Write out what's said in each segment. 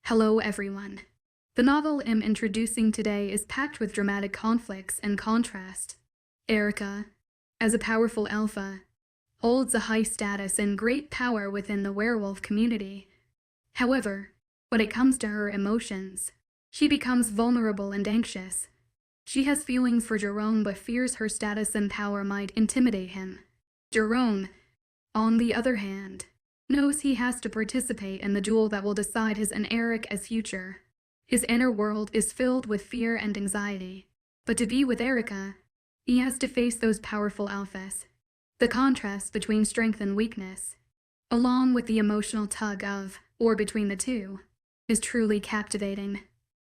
Hello everyone. The novel I'm introducing today is packed with dramatic conflicts and contrast. Erica, as a powerful alpha, holds a high status and great power within the werewolf community. However, when it comes to her emotions, she becomes vulnerable and anxious. She has feelings for Jerome but fears her status and power might intimidate him. Jerome, on the other hand, knows he has to participate in the duel that will decide his and Erica's future. His inner world is filled with fear and anxiety, but to be with Erica, he has to face those powerful alphas. The contrast between strength and weakness, along with the emotional tug of, or between the two, is truly captivating.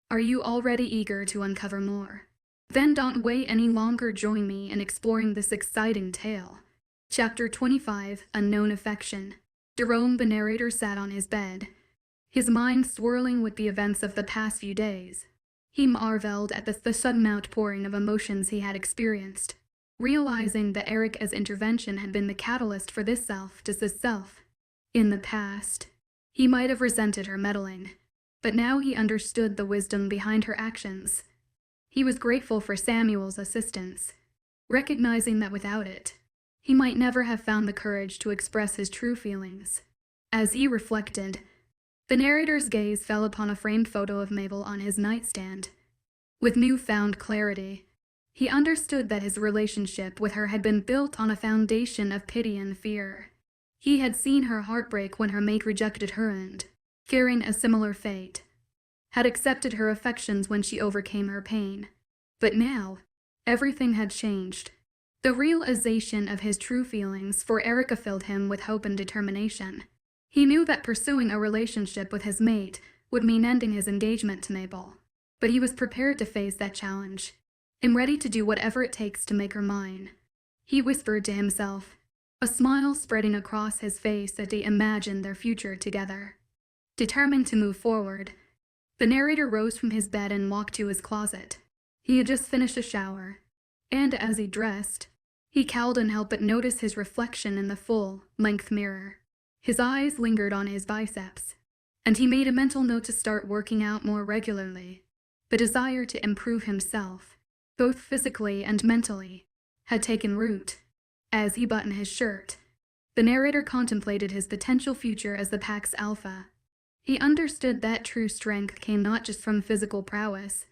Are you already eager to uncover more? Then don't wait any longer, join me in exploring this exciting tale. Chapter 25, Unknown Affection. Jerome, the narrator, sat on his bed, his mind swirling with the events of the past few days. He marveled at the sudden outpouring of emotions he had experienced, realizing that Erica's intervention had been the catalyst for this self. In the past, he might have resented her meddling, but now he understood the wisdom behind her actions. He was grateful for Samuel's assistance, recognizing that without it, he might never have found the courage to express his true feelings. As he reflected, the narrator's gaze fell upon a framed photo of Mabel on his nightstand. With newfound clarity, he understood that his relationship with her had been built on a foundation of pity and fear. He had seen her heartbreak when her mate rejected her and, fearing a similar fate, had accepted her affections when she overcame her pain. But now, everything had changed. The realization of his true feelings for Erica filled him with hope and determination. He knew that pursuing a relationship with his mate would mean ending his engagement to Mabel, but he was prepared to face that challenge. I'm ready to do whatever it takes to make her mine, he whispered to himself, a smile spreading across his face as he imagined their future together. Determined to move forward, the narrator rose from his bed and walked to his closet. He had just finished a shower, and as he dressed, he cowled and helped but notice his reflection in the full-length mirror. His eyes lingered on his biceps, and he made a mental note to start working out more regularly. The desire to improve himself, both physically and mentally, had taken root. As he buttoned his shirt, the narrator contemplated his potential future as the pack's alpha. He understood that true strength came not just from physical prowess,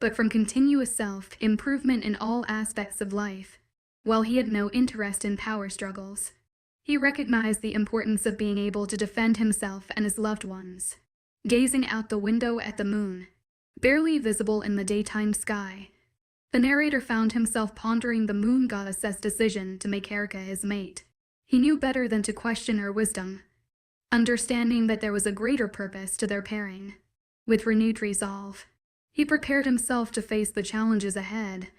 but from continuous self-improvement in all aspects of life. While he had no interest in power struggles, he recognized the importance of being able to defend himself and his loved ones. Gazing out the window at the moon, barely visible in the daytime sky, the narrator found himself pondering the moon goddess's decision to make Erica his mate. He knew better than to question her wisdom, understanding that there was a greater purpose to their pairing. With renewed resolve, he prepared himself to face the challenges ahead,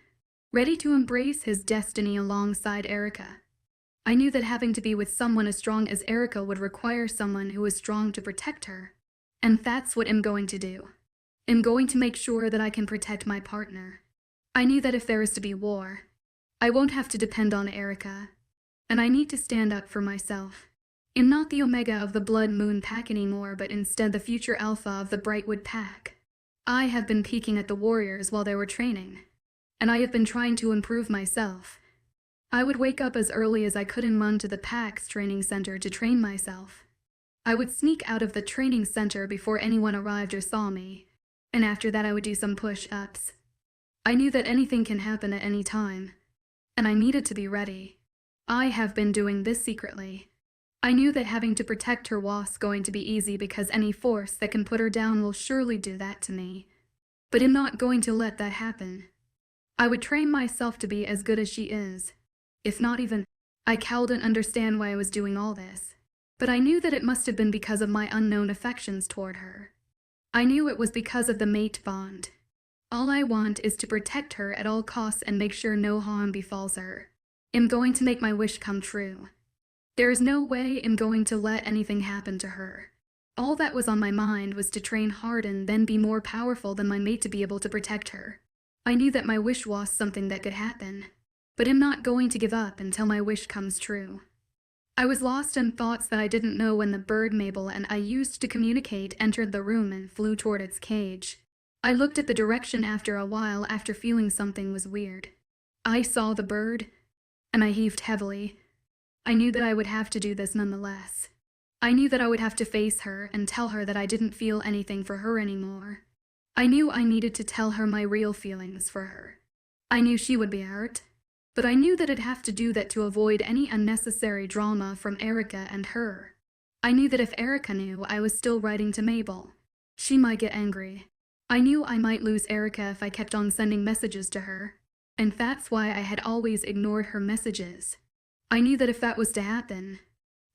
ready to embrace his destiny alongside Erica. I knew that having to be with someone as strong as Erica would require someone who was strong to protect her, and that's what I'm going to do. I'm going to make sure that I can protect my partner. I knew that if there is to be war, I won't have to depend on Erica, and I need to stand up for myself. I'm not the Omega of the Blood Moon Pack anymore, but instead the future Alpha of the Brightwood Pack. I have been peeking at the warriors while they were training, and I have been trying to improve myself. I would wake up as early as I could and run to the Pack's training center to train myself. I would sneak out of the training center before anyone arrived or saw me, and after that I would do some push-ups. I knew that anything can happen at any time, and I needed to be ready. I have been doing this secretly. I knew that having to protect her was going to be easy because any force that can put her down will surely do that to me. But I'm not going to let that happen. I would train myself to be as good as she is. If not even, I cowed and understand why I was doing all this. But I knew that it must have been because of my unknown affections toward her. I knew it was because of the mate bond. All I want is to protect her at all costs and make sure no harm befalls her. I'm going to make my wish come true. There is no way I'm going to let anything happen to her. All that was on my mind was to train hard and then be more powerful than my mate to be able to protect her. I knew that my wish was something that could happen, but I'm not going to give up until my wish comes true. I was lost in thoughts that I didn't know when the bird Mabel and I used to communicate entered the room and flew toward its cage. I looked at the direction after a while after feeling something was weird. I saw the bird, and I heaved heavily. I knew that I would have to do this nonetheless. I knew that I would have to face her and tell her that I didn't feel anything for her anymore. I knew I needed to tell her my real feelings for her. I knew she would be hurt, but I knew that I'd have to do that to avoid any unnecessary drama from Erica and her. I knew that if Erica knew I was still writing to Mabel, she might get angry. I knew I might lose Erica if I kept on sending messages to her, and that's why I had always ignored her messages. I knew that if that was to happen,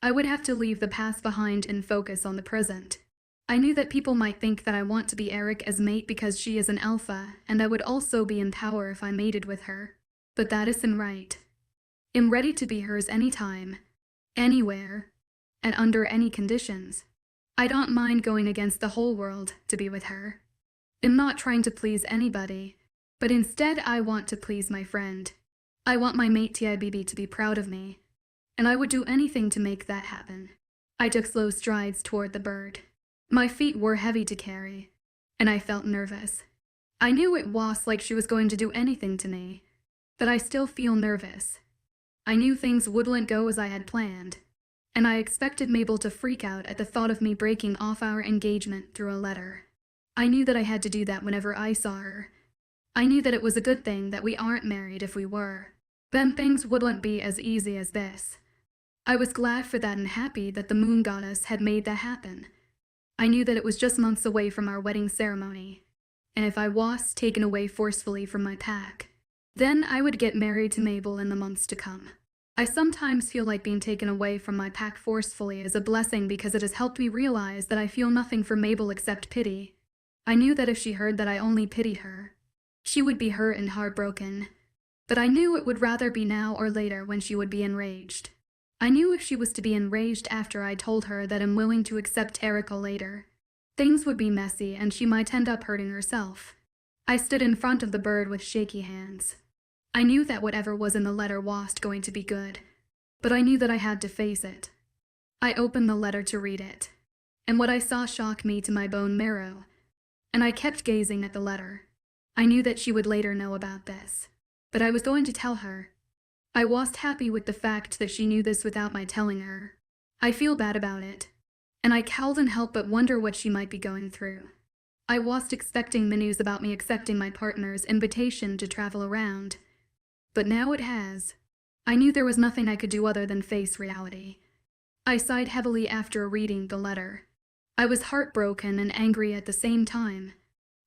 I would have to leave the past behind and focus on the present. I knew that people might think that I want to be Eric as mate because she is an alpha, and I would also be in power if I mated with her. But that isn't right. I'm ready to be hers anytime, anywhere, and under any conditions. I don't mind going against the whole world to be with her. I'm not trying to please anybody, but instead I want to please my friend. I want my mate TIBB to be proud of me, and I would do anything to make that happen. I took slow strides toward the bird. My feet were heavy to carry, and I felt nervous. I knew it was like she was going to do anything to me, but I still feel nervous. I knew things wouldn't go as I had planned, and I expected Mabel to freak out at the thought of me breaking off our engagement through a letter. I knew that I had to do that whenever I saw her. I knew that it was a good thing that we aren't married if we were. Then things wouldn't be as easy as this. I was glad for that and happy that the moon goddess had made that happen. I knew that it was just months away from our wedding ceremony, and if I was taken away forcefully from my pack, then I would get married to Mabel in the months to come. I sometimes feel like being taken away from my pack forcefully is a blessing because it has helped me realize that I feel nothing for Mabel except pity. I knew that if she heard that I only pitied her, she would be hurt and heartbroken. But I knew it would rather be now or later when she would be enraged. I knew if she was to be enraged after I told her that I'm willing to accept Erica later, things would be messy and she might end up hurting herself. I stood in front of the bird with shaky hands. I knew that whatever was in the letter wasn't going to be good, but I knew that I had to face it. I opened the letter to read it, and what I saw shocked me to my bone marrow, and I kept gazing at the letter. I knew that she would later know about this, but I was going to tell her. I wasn't happy with the fact that she knew this without my telling her. I feel bad about it, and I couldn't help but wonder what she might be going through. I wasn't expecting the news about me accepting my partner's invitation to travel around, but now it has. I knew there was nothing I could do other than face reality. I sighed heavily after reading the letter. I was heartbroken and angry at the same time.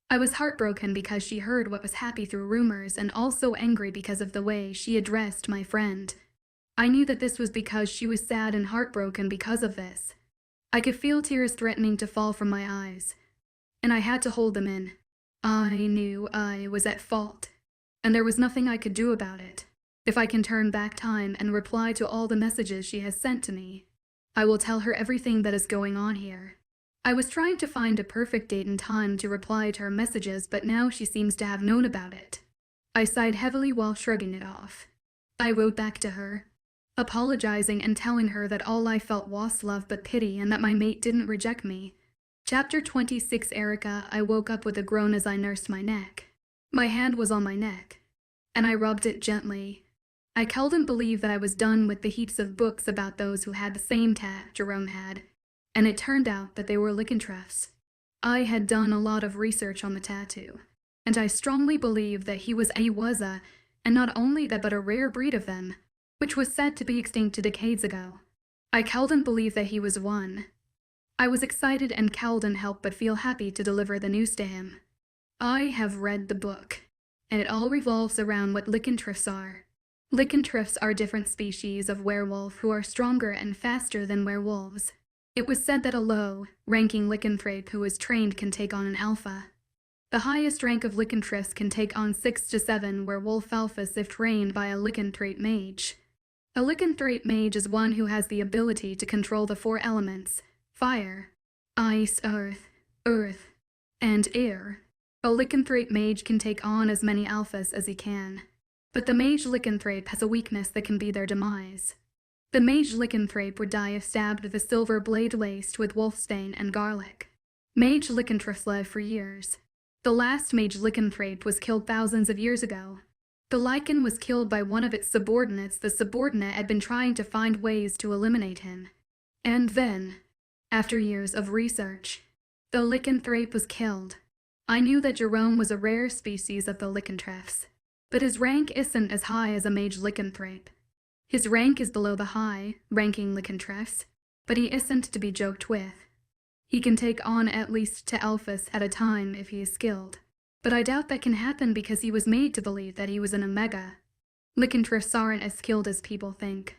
I was heartbroken because she heard what was happy through rumors and also angry because of the way she addressed my friend. I knew that this was because she was sad and heartbroken because of this. I could feel tears threatening to fall from my eyes, and I had to hold them in. I knew I was at fault, and there was nothing I could do about it. If I can turn back time and reply to all the messages she has sent to me, I will tell her everything that is going on here. I was trying to find a perfect date and time to reply to her messages, but now she seems to have known about it. I sighed heavily while shrugging it off. I wrote back to her, apologizing and telling her that all I felt was love but pity and that my mate didn't reject me. Chapter 26 Erica. I woke up with a groan as I nursed my neck. My hand was on my neck, and I rubbed it gently. I couldn't believe that I was done with the heaps of books about those who had the same tat Jerome had, and it turned out that they were lycanthropes. I had done a lot of research on the tattoo, and I strongly believe that he was a, and not only that but a rare breed of them, which was said to be extinct decades ago. I couldn't believe that he was one. I was excited and couldn't help but feel happy to deliver the news to him. I have read the book, and it all revolves around what lycanthropes are. Lycanthropes are different species of werewolf who are stronger and faster than werewolves. It was said that a low-ranking lycanthrope who is trained can take on an alpha. The highest rank of lycanthropes can take on 6 to 7 werewolf alphas if trained by a lycanthrope mage. A lycanthrope mage is one who has the ability to control the 4 elements: fire, ice, earth, and air. A lycanthrope mage can take on as many alphas as he can, but the mage lycanthrope has a weakness that can be their demise. The mage lycanthrope would die if stabbed with a silver blade laced with wolfsbane and garlic. Mage lycanthropes live for years. The last mage lycanthrope was killed thousands of years ago. The Lycan was killed by one of its subordinates. The subordinate had been trying to find ways to eliminate him. And then, after years of research, the lycanthrope was killed. I knew that Jerome was a rare species of the lycanthropes, but his rank isn't as high as a mage lycanthrope. His rank is below the high-ranking lycanthropes, but he isn't to be joked with. He can take on at least 2 alphas at a time if he is skilled, but I doubt that can happen because he was made to believe that he was an omega. Lycanthropes aren't as skilled as people think,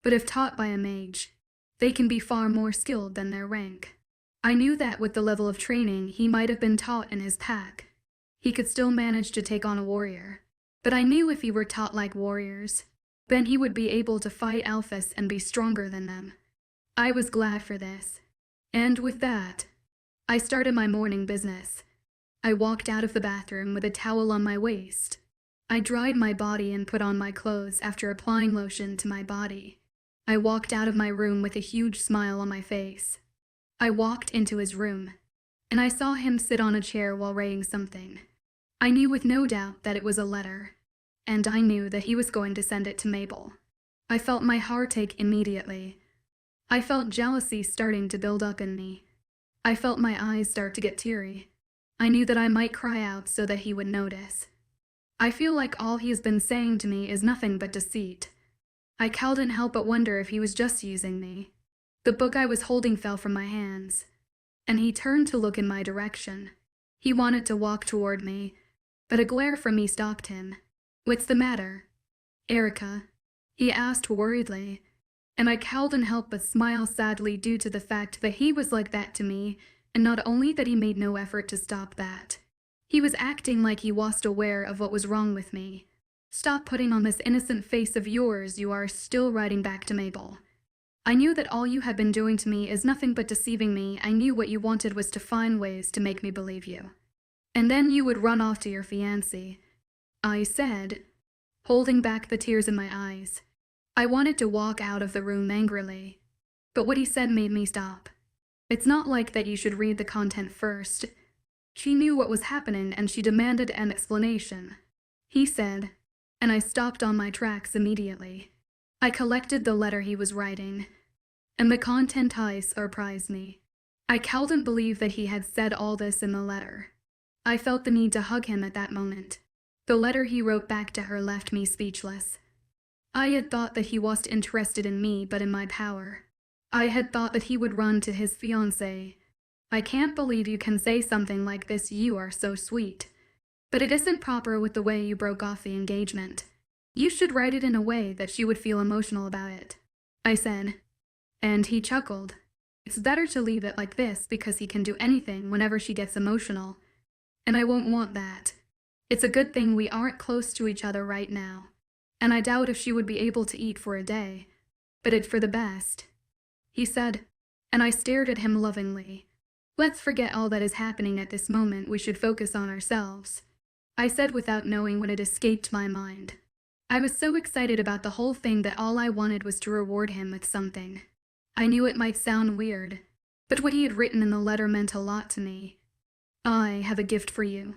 but if taught by a mage, they can be far more skilled than their rank. I knew that with the level of training he might have been taught in his pack, he could still manage to take on a warrior. But I knew if he were taught like warriors, then he would be able to fight alphas and be stronger than them. I was glad for this. And with that, I started my morning business. I walked out of the bathroom with a towel on my waist. I dried my body and put on my clothes after applying lotion to my body. I walked out of my room with a huge smile on my face. I walked into his room, and I saw him sit on a chair while writing something. I knew with no doubt that it was a letter, and I knew that he was going to send it to Mabel. I felt my heart ache immediately. I felt jealousy starting to build up in me. I felt my eyes start to get teary. I knew that I might cry out so that he would notice. I feel like all he has been saying to me is nothing but deceit. I couldn't help but wonder if he was just using me. The book I was holding fell from my hands, and he turned to look in my direction. He wanted to walk toward me, but a glare from me stopped him. "What's the matter, Erica?" he asked worriedly, and I couldn't help but smile sadly due to the fact that he was like that to me, and not only that he made no effort to stop that, he was acting like he wasn't aware of what was wrong with me. "Stop putting on this innocent face of yours. You are still writing back to Mabel. I knew that all you had been doing to me is nothing but deceiving me. I knew what you wanted was to find ways to make me believe you. And then you would run off to your fiancé," I said, holding back the tears in my eyes. I wanted to walk out of the room angrily, but what he said made me stop. "It's not like that. You should read the content first." She knew what was happening and she demanded an explanation, he said, and I stopped on my tracks immediately. I collected the letter he was writing, and the content surprised me. I couldn't believe that he had said all this in the letter. I felt the need to hug him at that moment. The letter he wrote back to her left me speechless. I had thought that he wasn't interested in me but in my power. I had thought that he would run to his fiancée. "I can't believe you can say something like this. You are so sweet. But it isn't proper with the way you broke off the engagement. You should write it in a way that she would feel emotional about it," I said. And he chuckled. "It's better to leave it like this because he can do anything whenever she gets emotional. And I won't want that. It's a good thing we aren't close to each other right now. And I doubt if she would be able to eat for a day. But it's for the best," he said, and I stared at him lovingly. "Let's forget all that is happening at this moment. We should focus on ourselves," I said without knowing when it escaped my mind. I was so excited about the whole thing that all I wanted was to reward him with something. I knew it might sound weird, but what he had written in the letter meant a lot to me. "I have a gift for you,"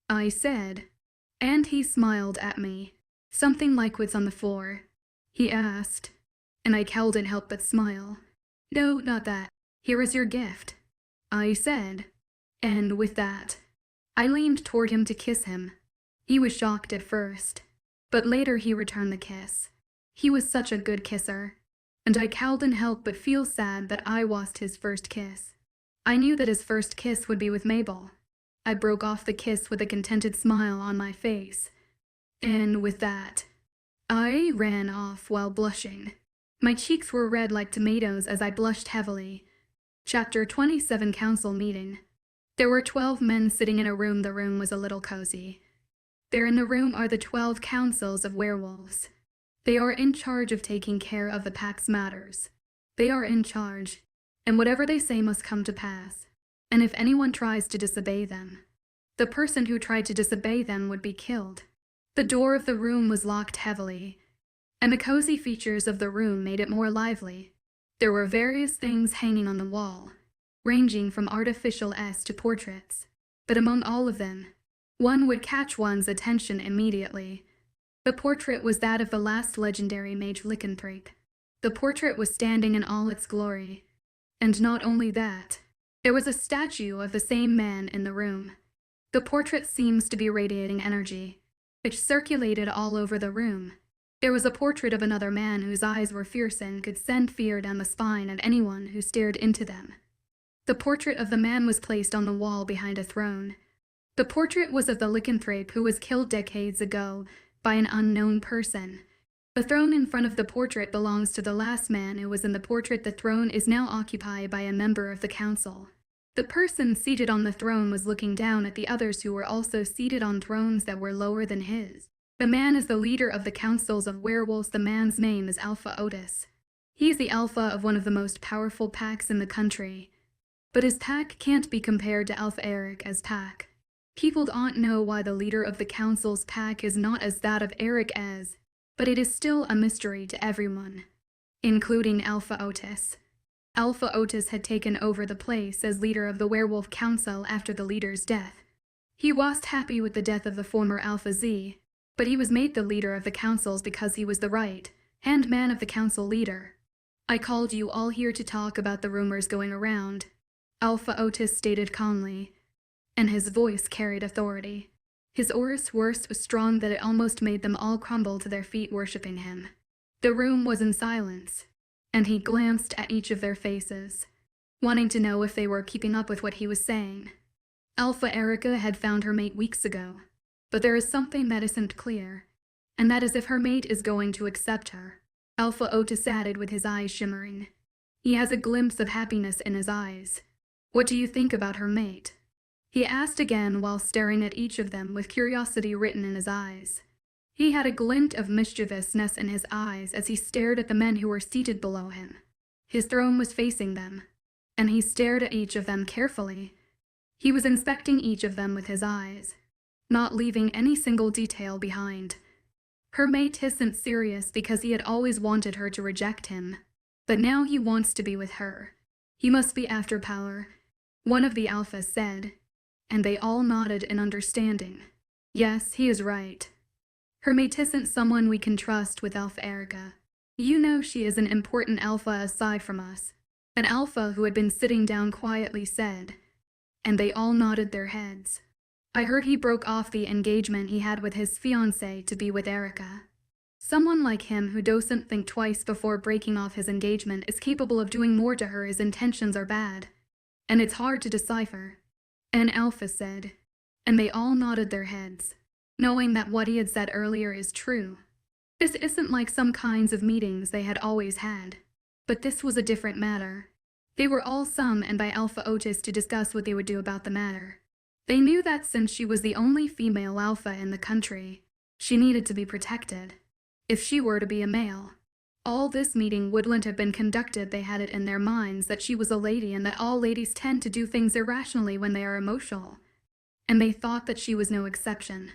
I said, and he smiled at me. "Something like what's on the floor?" he asked, and I couldn't help but smile. "No, not that. Here is your gift," I said, and with that, I leaned toward him to kiss him. He was shocked at first, but later he returned the kiss. He was such a good kisser, and I couldn't help but feel sad that I was his first kiss. I knew that his first kiss would be with Mabel. I broke off the kiss with a contented smile on my face, and with that, I ran off while blushing. My cheeks were red like tomatoes as I blushed heavily. Chapter 27 Council Meeting. There were 12 men sitting in a room. The room was a little cozy. There in the room are the 12 councils of werewolves. They are in charge of taking care of the pack's matters. They are in charge, and whatever they say must come to pass. And if anyone tries to disobey them, the person who tried to disobey them would be killed. The door of the room was locked heavily, and the cozy features of the room made it more lively. There were various things hanging on the wall, ranging from artificial to portraits, but among all of them, one would catch one's attention immediately. The portrait was that of the last legendary mage Lycan. The portrait was standing in all its glory. And not only that, there was a statue of the same man in the room. The portrait seems to be radiating energy, which circulated all over the room. There was a portrait of another man whose eyes were fierce and could send fear down the spine of anyone who stared into them. The portrait of the man was placed on the wall behind a throne. The portrait was of the lycanthrope who was killed decades ago by an unknown person. The throne in front of the portrait belongs to the last man who was in the portrait. The throne is now occupied by a member of the council. The person seated on the throne was looking down at the others who were also seated on thrones that were lower than his. The man is the leader of the councils of werewolves. The man's name is Alpha Otis. He is the alpha of one of the most powerful packs in the country. But his pack can't be compared to Alpha Eric as pack. People don't know why the leader of the council's pack is not as that of Eric as, but it is still a mystery to everyone, including Alpha Otis. Alpha Otis had taken over the place as leader of the Werewolf Council after the leader's death. He wasn't happy with the death of the former Alpha Z, but he was made the leader of the councils because he was the right-hand man of the council leader. I called you all here to talk about the rumors going around, Alpha Otis stated calmly, and his voice carried authority. His aura's worst was strong that it almost made them all crumble to their feet worshipping him. The room was in silence, and he glanced at each of their faces, wanting to know if they were keeping up with what he was saying. Alpha Erica had found her mate weeks ago, but there is something that isn't clear, and that is if her mate is going to accept her. Alpha Otis added with his eyes shimmering. He has a glimpse of happiness in his eyes. What do you think about her mate? He asked again while staring at each of them with curiosity written in his eyes. He had a glint of mischievousness in his eyes as he stared at the men who were seated below him. His throne was facing them, and he stared at each of them carefully. He was inspecting each of them with his eyes, not leaving any single detail behind. Her mate isn't serious because he had always wanted her to reject him, but now he wants to be with her. He must be after power, one of the alphas said, and they all nodded in understanding. Yes, he is right. Her mate isn't someone we can trust with Alpha Erica. You know she is an important alpha aside from us. An alpha who had been sitting down quietly said, and they all nodded their heads. I heard he broke off the engagement he had with his fiancée to be with Erica. Someone like him who doesn't think twice before breaking off his engagement is capable of doing more to her. His intentions are bad, and it's hard to decipher. An alpha said, and they all nodded their heads, knowing that what he had said earlier is true. This isn't like some kinds of meetings they had always had, but this was a different matter. They were all summoned by Alpha Otis to discuss what they would do about the matter. They knew that since she was the only female alpha in the country, she needed to be protected. If she were to be a male, all this meeting wouldn't have been conducted. They had it in their minds that she was a lady and that all ladies tend to do things irrationally when they are emotional, and they thought that she was no exception.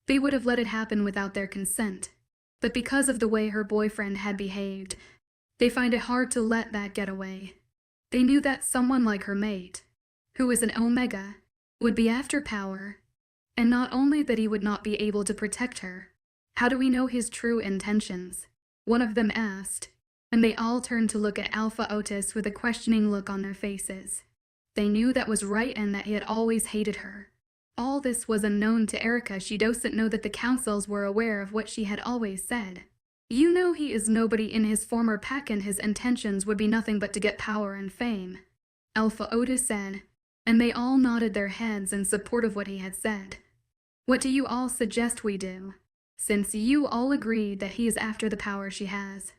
They would have let it happen without their consent, but because of the way her boyfriend had behaved, they find it hard to let that get away. They knew that someone like her mate, who is an Omega, would be after power, and not only that he would not be able to protect her. How do we know his true intentions? One of them asked, and they all turned to look at Alpha Otis with a questioning look on their faces. They knew that was right and that he had always hated her. All this was unknown to Erica. She doesn't know that the councils were aware of what she had always said. You know he is nobody in his former pack and his intentions would be nothing but to get power and fame, Alpha Otis said, and they all nodded their heads in support of what he had said. What do you all suggest we do, since you all agreed that he is after the power she has?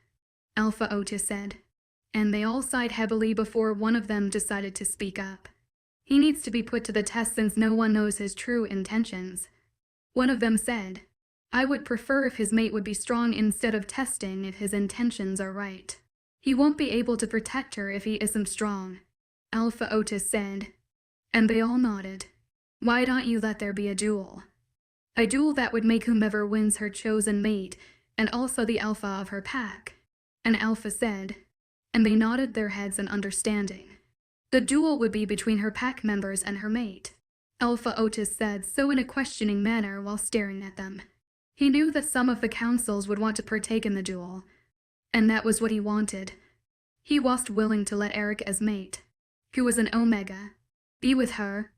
Alpha Otis said, and they all sighed heavily before one of them decided to speak up. He needs to be put to the test since no one knows his true intentions. One of them said, I would prefer if his mate would be strong instead of testing if his intentions are right. He won't be able to protect her if he isn't strong, Alpha Otis said, and they all nodded. Why don't you let there be a duel? A duel that would make whomever wins her chosen mate and also the alpha of her pack. And Alpha said, and they nodded their heads in understanding. The duel would be between her pack members and her mate. Alpha Otis said so in a questioning manner while staring at them. He knew that some of the councils would want to partake in the duel, and that was what he wanted. He wasn't willing to let Eric as mate, who was an Omega, be with her.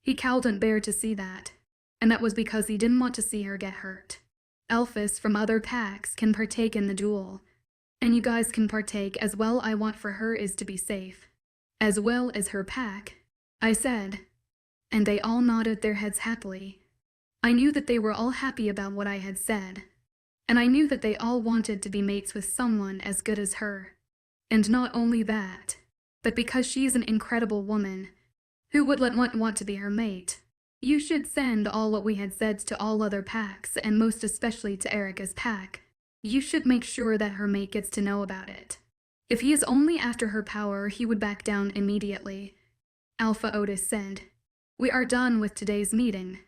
He couldn't bear to see that, and that was because he didn't want to see her get hurt. Alphas from other packs can partake in the duel, and you guys can partake as well. I want for her is to be safe, as well as her pack, I said, and they all nodded their heads happily. I knew that they were all happy about what I had said, and I knew that they all wanted to be mates with someone as good as her. And not only that, but because she's an incredible woman, who would want to be her mate? You should send all what we had said to all other packs, and most especially to Erica's pack. You should make sure that her mate gets to know about it. If he is only after her power, he would back down immediately. Alpha Otis said, "We are done with today's meeting.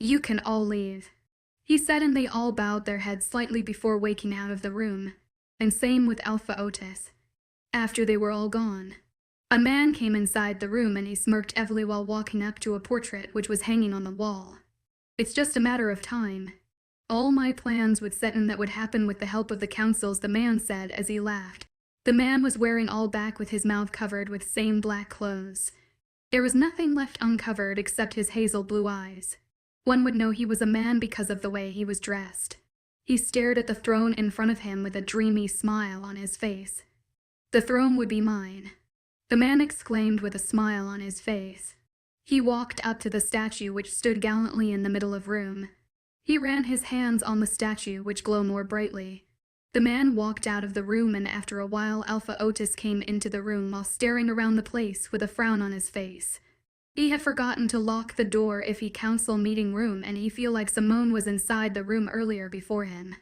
You can all leave," he said, and they all bowed their heads slightly before waking out of the room, and same with Alpha Otis. After they were all gone, a man came inside the room and he smirked heavily while walking up to a portrait which was hanging on the wall. "It's just a matter of time. All my plans would set in that would happen with the help of the councils," the man said as he laughed. The man was wearing all black with his mouth covered with same black clothes. There was nothing left uncovered except his hazel blue eyes. One would know he was a man because of the way he was dressed. He stared at the throne in front of him with a dreamy smile on his face. "The throne would be mine," the man exclaimed with a smile on his face. He walked up to the statue which stood gallantly in the middle of the room. He ran his hands on the statue which glowed more brightly. The man walked out of the room, and after a while Alpha Otis came into the room while staring around the place with a frown on his face. He had forgotten to lock the door if he council meeting room, and he feel like Simone was inside the room earlier before him.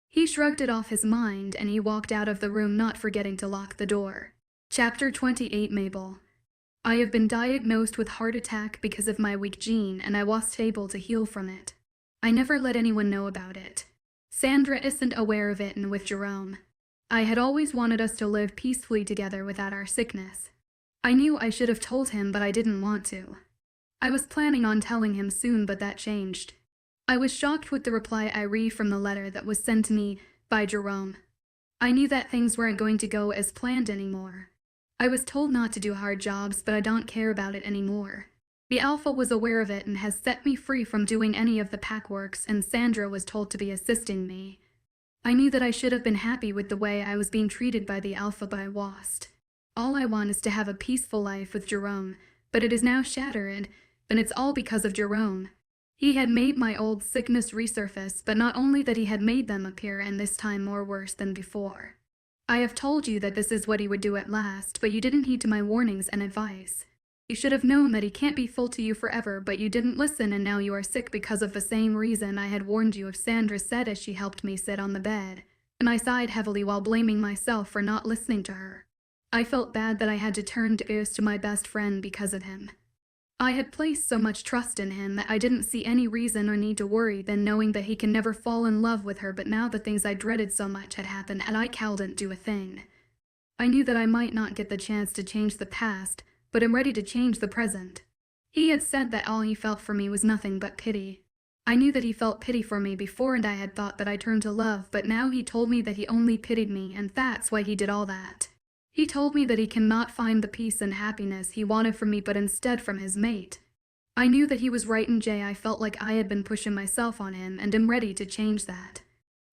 He shrugged it off his mind and he walked out of the room, not forgetting to lock the door. Chapter 28. Mabel. I have been diagnosed with heart attack because of my weak gene, and I wasn't able to heal from it. I never let anyone know about it. Sandra isn't aware of it, and with Jerome. I had always wanted us to live peacefully together without our sickness. I knew I should have told him, but I didn't want to. I was planning on telling him soon, but that changed. I was shocked with the reply I read from the letter that was sent to me by Jerome. I knew that things weren't going to go as planned anymore. I was told not to do hard jobs, but I don't care about it anymore. The Alpha was aware of it and has set me free from doing any of the pack works, and Sandra was told to be assisting me. I knew that I should have been happy with the way I was being treated by the Alpha, but I wasn't. All I want is to have a peaceful life with Jerome, but it is now shattered, and it's all because of Jerome. He had made my old sickness resurface, but not only that, he had made them appear, and this time more worse than before. I have told you that this is what he would do at last, but you didn't heed to my warnings and advice. You should have known that he can't be full to you forever, but you didn't listen, and now you are sick because of the same reason I had warned you of, Sandra said as she helped me sit on the bed, and I sighed heavily while blaming myself for not listening to her. I felt bad that I had to turn to my best friend because of him. I had placed so much trust in him that I didn't see any reason or need to worry then, knowing that he can never fall in love with her, but now the things I dreaded so much had happened and I couldn't do a thing. I knew that I might not get the chance to change the past, but am ready to change the present. He had said that all he felt for me was nothing but pity. I knew that he felt pity for me before, and I had thought that I turned to love, but now he told me that he only pitied me, and that's why he did all that. He told me that he cannot find the peace and happiness he wanted from me, but instead from his mate. I knew that he was right, and I felt like I had been pushing myself on him, and am ready to change that.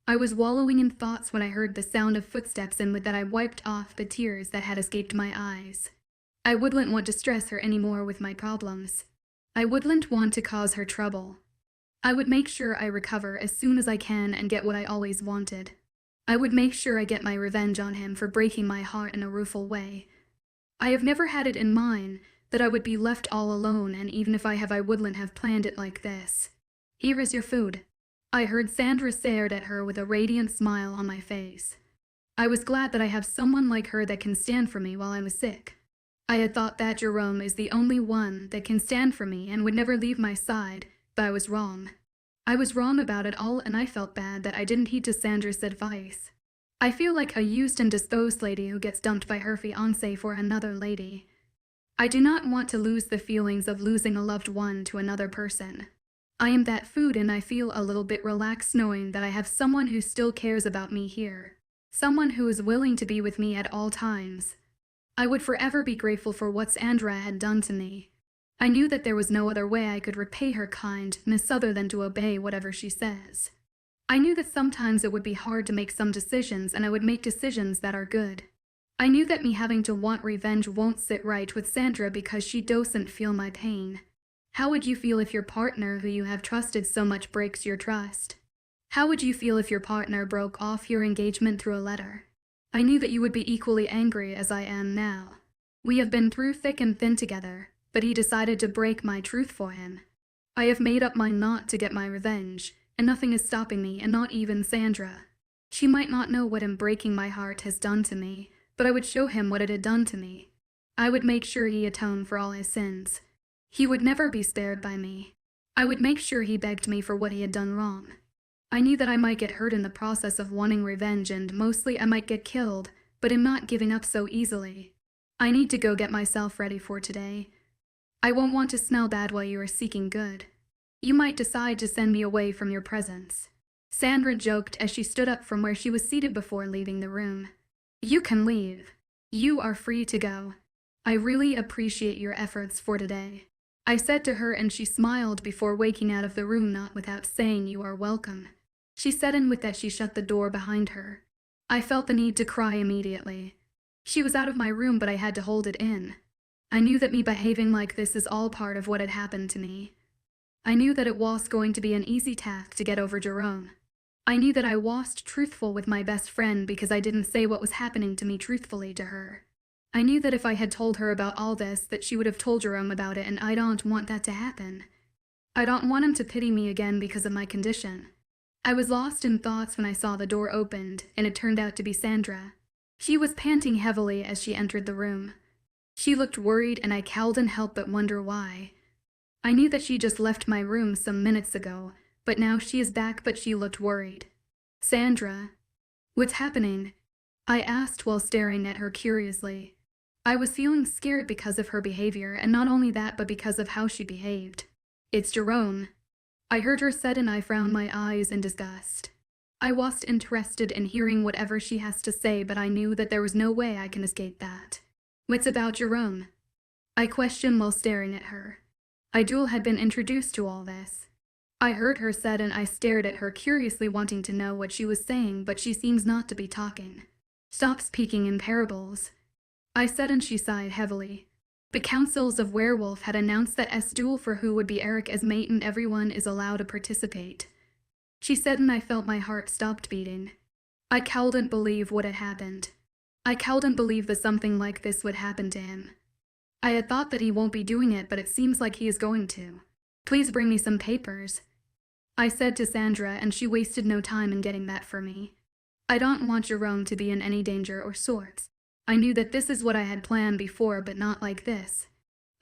I was wallowing in thoughts when I heard the sound of footsteps, and with that I wiped off the tears that had escaped my eyes. I wouldn't want to stress her anymore with my problems. I wouldn't want to cause her trouble. I would make sure I recover as soon as I can and get what I always wanted. I would make sure I get my revenge on him for breaking my heart in a rueful way. I have never had it in mind that I would be left all alone, and even if I have, I wouldn't have planned it like this. Here is your food. I heard Sandra stared at her with a radiant smile on my face. I was glad that I have someone like her that can stand for me while I was sick. I had thought that Jerome is the only one that can stand for me and would never leave my side, but I was wrong. I was wrong about it all and I felt bad that I didn't heed to Sandra's advice. I feel like a used and disposed lady who gets dumped by her fiancé for another lady. I do not want to lose the feelings of losing a loved one to another person. I am that food and I feel a little bit relaxed knowing that I have someone who still cares about me here. Someone who is willing to be with me at all times. I would forever be grateful for what Sandra had done to me. I knew that there was no other way I could repay her kindness other than to obey whatever she says. I knew that sometimes it would be hard to make some decisions and I would make decisions that are good. I knew that me having to want revenge won't sit right with Sandra because she doesn't feel my pain. How would you feel if your partner who you have trusted so much breaks your trust? How would you feel if your partner broke off your engagement through a letter? I knew that you would be equally angry as I am now. We have been through thick and thin together, but he decided to break my truth for him. I have made up my mind not to get my revenge, and nothing is stopping me, and not even Sandra. She might not know what him breaking my heart has done to me, but I would show him what it had done to me. I would make sure he atoned for all his sins. He would never be spared by me. I would make sure he begged me for what he had done wrong. I knew that I might get hurt in the process of wanting revenge and mostly I might get killed, but I'm not giving up so easily. I need to go get myself ready for today. I won't want to smell bad while you are seeking good. You might decide to send me away from your presence. Sandra joked as she stood up from where she was seated before leaving the room. You can leave. You are free to go. I really appreciate your efforts for today. I said to her and she smiled before waking out of the room, not without saying you are welcome. She said, and with that she shut the door behind her. I felt the need to cry immediately. She was out of my room but I had to hold it in. I knew that me behaving like this is all part of what had happened to me. I knew that it was going to be an easy task to get over Jerome. I knew that I wasn't truthful with my best friend because I didn't say what was happening to me truthfully to her. I knew that if I had told her about all this that she would have told Jerome about it and I don't want that to happen. I don't want him to pity me again because of my condition. I was lost in thoughts when I saw the door opened and it turned out to be Sandra. She was panting heavily as she entered the room. She looked worried and I couldn't help but wonder why. I knew that she just left my room some minutes ago, but now she is back but she looked worried. Sandra, what's happening? I asked while staring at her curiously. I was feeling scared because of her behavior and not only that but because of how she behaved. It's Jerome. I heard her said and I frowned my eyes in disgust. I wasn't interested in hearing whatever she has to say but I knew that there was no way I can escape that. What's about Jerome? I questioned while staring at her. Duel had been introduced to all this. I heard her said and I stared at her curiously wanting to know what she was saying but she seems not to be talking. Stop speaking in parables. I said and she sighed heavily. The councils of Werewolf had announced that duel for who would be Eric as mate and everyone is allowed to participate. She said and I felt my heart stopped beating. I couldn't believe what had happened. I couldn't believe that something like this would happen to him. I had thought that he won't be doing it but it seems like he is going to. Please bring me some papers. I said to Sandra and she wasted no time in getting that for me. I don't want Jerome to be in any danger or sorts. I knew that this is what I had planned before but not like this.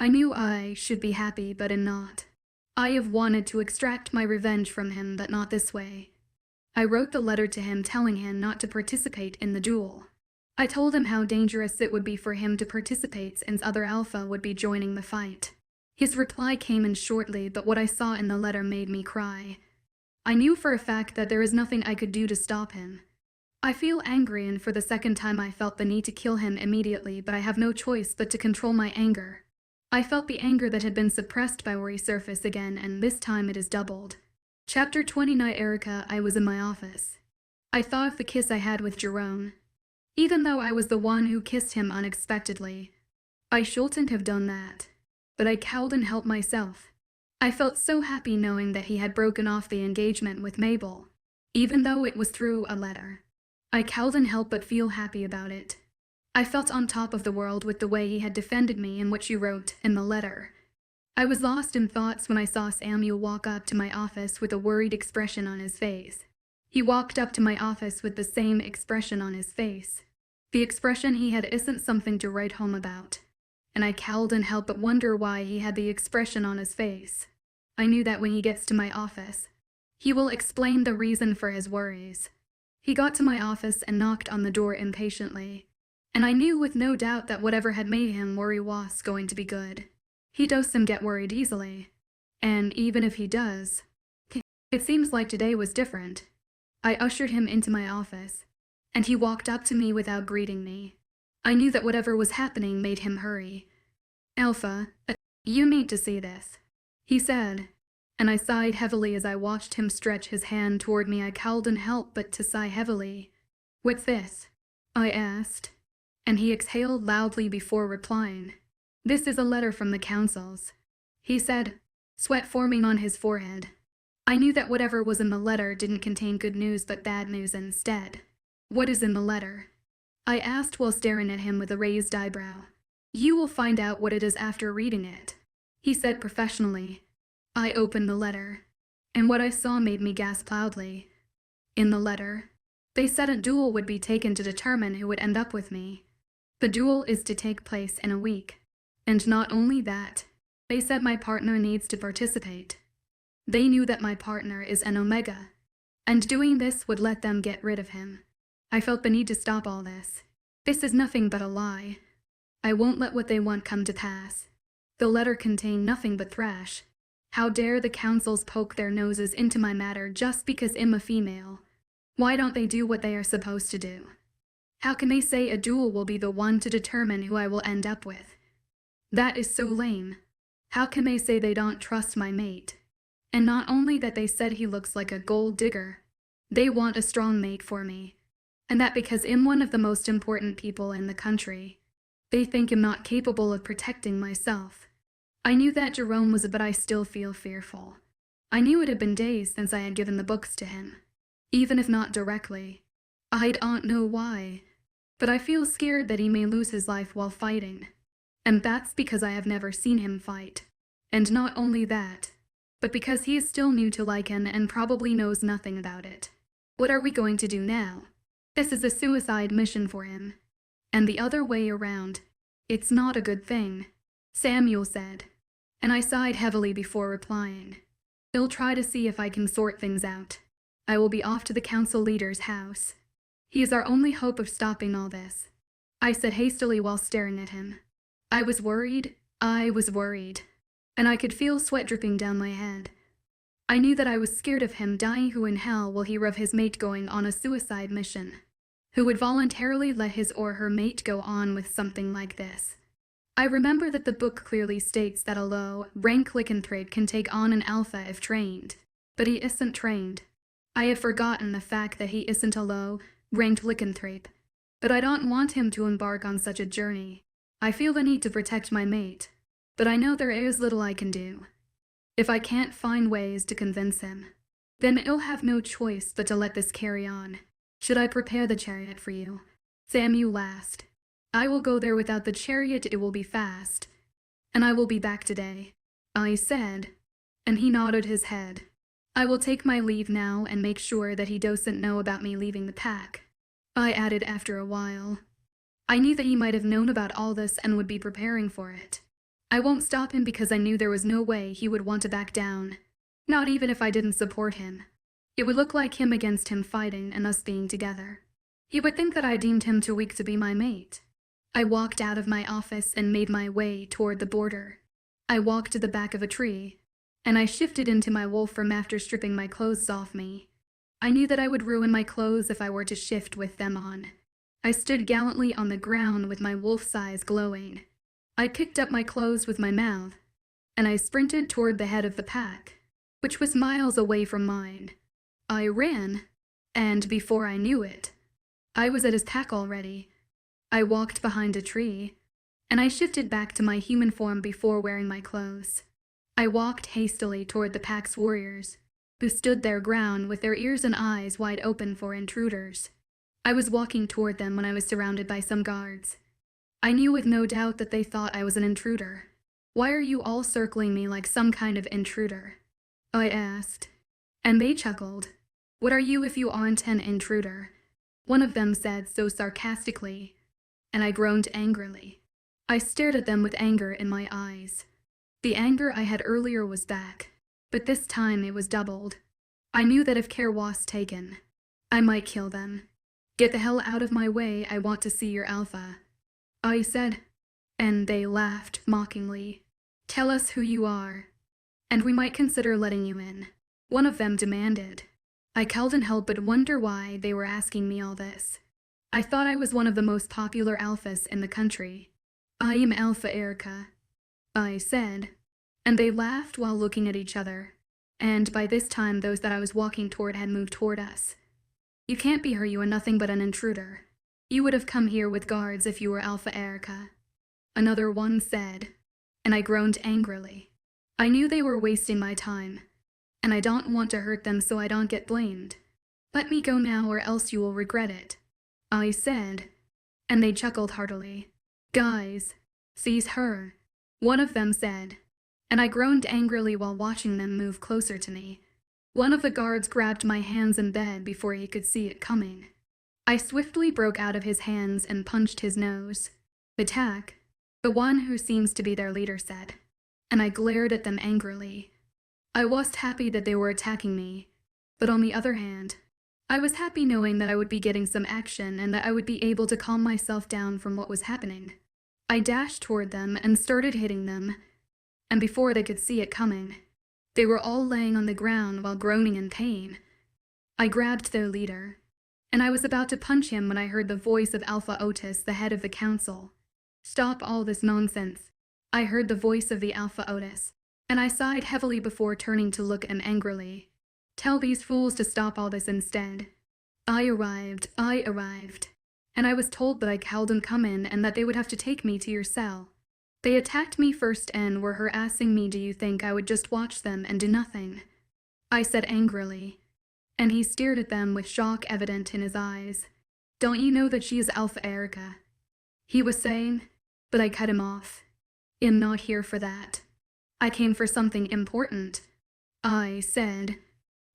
I knew I should be happy but am not. I have wanted to extract my revenge from him but not this way. I wrote the letter to him telling him not to participate in the duel. I told him how dangerous it would be for him to participate since other alpha would be joining the fight. His reply came in shortly but what I saw in the letter made me cry. I knew for a fact that there is nothing I could do to stop him. I feel angry and for the second time I felt the need to kill him immediately but I have no choice but to control my anger. I felt the anger that had been suppressed by resurface again and this time it is doubled. Chapter 29 Erica. I was in my office. I thought of the kiss I had with Jerome. Even though I was the one who kissed him unexpectedly. I shouldn't have done that. But I couldn't help myself. I felt so happy knowing that he had broken off the engagement with Mabel. Even though it was through a letter. I couldn't help but feel happy about it. I felt on top of the world with the way he had defended me and what she wrote in the letter. I was lost in thoughts when I saw Samuel walk up to my office with a worried expression on his face. He walked up to my office with the same expression on his face. The expression he had isn't something to write home about. And I couldn't help but wonder why he had the expression on his face. I knew that when he gets to my office, He will explain the reason for his worries. He got to my office and knocked on the door impatiently, and I knew with no doubt that whatever had made him worry was going to be good. He doesn't get worried easily, and even if he does, it seems like today was different. I ushered him into my office, and he walked up to me without greeting me. I knew that whatever was happening made him hurry. "Alpha, you need to see this," he said, and I sighed heavily as I watched him stretch his hand toward me. I couldn't help but to sigh heavily. "What's this?" I asked, and he exhaled loudly before replying. "This is a letter from the councils," he said, sweat forming on his forehead. I knew that whatever was in the letter didn't contain good news but bad news instead. "What is in the letter?" I asked while staring at him with a raised eyebrow. "You will find out what it is after reading it," he said professionally. I opened the letter, and what I saw made me gasp loudly. In the letter, they said a duel would be taken to determine who would end up with me. The duel is to take place in a week, and not only that, they said my partner needs to participate. They knew that my partner is an Omega, and doing this would let them get rid of him. I felt the need to stop all this. This is nothing but a lie. I won't let what they want come to pass. The letter contained nothing but thrash. How dare the councils poke their noses into my matter just because I'm a female? Why don't they do what they are supposed to do? How can they say a duel will be the one to determine who I will end up with? That is so lame. How can they say they don't trust my mate? And not only that, they said he looks like a gold digger. They want a strong mate for me. And that because I'm one of the most important people in the country. They think I'm not capable of protecting myself. I knew that Jerome was, but I still feel fearful. I knew it had been days since I had given the books to him. Even if not directly. I don't know why. But I feel scared that he may lose his life while fighting. And that's because I have never seen him fight. And not only that, but because he is still new to Lycan and probably knows nothing about it. What are we going to do now? This is a suicide mission for him. And the other way around. It's not a good thing, Samuel said. And I sighed heavily before replying. I'll try to see if I can sort things out. I will be off to the council leader's house. He is our only hope of stopping all this, I said hastily while staring at him. I was worried, and I could feel sweat dripping down my head. I knew that I was scared of him dying. Who in hell will hear of his mate going on a suicide mission? Who would voluntarily let his or her mate go on with something like this? I remember that the book clearly states that a low-rank lycanthrope can take on an alpha if trained, but he isn't trained. I have forgotten the fact that he isn't a low-ranked lycanthrope, but I don't want him to embark on such a journey. I feel the need to protect my mate, but I know there is little I can do. If I can't find ways to convince him, then I'll have no choice but to let this carry on. Should I prepare the chariot for you? Samuel asked. I will go there without the chariot. It will be fast, and I will be back today, I said, and he nodded his head. I will take my leave now and make sure that he doesn't know about me leaving the pack, I added after a while. I knew that he might have known about all this and would be preparing for it. I won't stop him because I knew there was no way he would want to back down, not even if I didn't support him. It would look like him against him fighting and us being together. He would think that I deemed him too weak to be my mate. I walked out of my office and made my way toward the border. I walked to the back of a tree, and I shifted into my wolf form after stripping my clothes off me. I knew that I would ruin my clothes if I were to shift with them on. I stood gallantly on the ground with my wolf's eyes glowing. I picked up my clothes with my mouth, and I sprinted toward the head of the pack, which was miles away from mine. I ran, and before I knew it, I was at his pack already. I walked behind a tree, and I shifted back to my human form before wearing my clothes. I walked hastily toward the pack's warriors, who stood their ground with their ears and eyes wide open for intruders. I was walking toward them when I was surrounded by some guards. I knew with no doubt that they thought I was an intruder. Why are you all circling me like some kind of intruder? I asked, and they chuckled. What are you if you aren't an intruder? One of them said so sarcastically, and I groaned angrily. I stared at them with anger in my eyes. The anger I had earlier was back, but this time it was doubled. I knew that if care was taken, I might kill them. Get the hell out of my way, I want to see your alpha, I said, and they laughed mockingly. Tell us who you are, and we might consider letting you in, one of them demanded. I couldn't help but wonder why they were asking me all this. I thought I was one of the most popular alphas in the country. I am Alpha Erica, I said, and they laughed while looking at each other, and by this time those that I was walking toward had moved toward us. You can't be her, you are nothing but an intruder. You would have come here with guards if you were Alpha Erica, another one said, and I groaned angrily. I knew they were wasting my time, and I don't want to hurt them so I don't get blamed. Let me go now or else you will regret it, I said, and they chuckled heartily. Guys, seize her, one of them said, and I groaned angrily while watching them move closer to me. One of the guards grabbed my hands in bed before he could see it coming. I swiftly broke out of his hands and punched his nose. Attack, the one who seems to be their leader said, and I glared at them angrily. I was happy that they were attacking me, but on the other hand, I was happy knowing that I would be getting some action and that I would be able to calm myself down from what was happening. I dashed toward them and started hitting them, and before they could see it coming, they were all laying on the ground while groaning in pain. I grabbed their leader, and I was about to punch him when I heard the voice of Alpha Otis, the head of the council. Stop all this nonsense, I heard the voice of the Alpha Otis, and I sighed heavily before turning to look at him angrily. Tell these fools to stop all this instead. I arrived, and I was told that I couldn't come in and that they would have to take me to your cell. They attacked me first and were harassing me. Do you think I would just watch them and do nothing? I said angrily, and he stared at them with shock evident in his eyes. Don't you know that she is Alpha Erica? He was saying, but I cut him off. I'm not here for that. I came for something important, I said,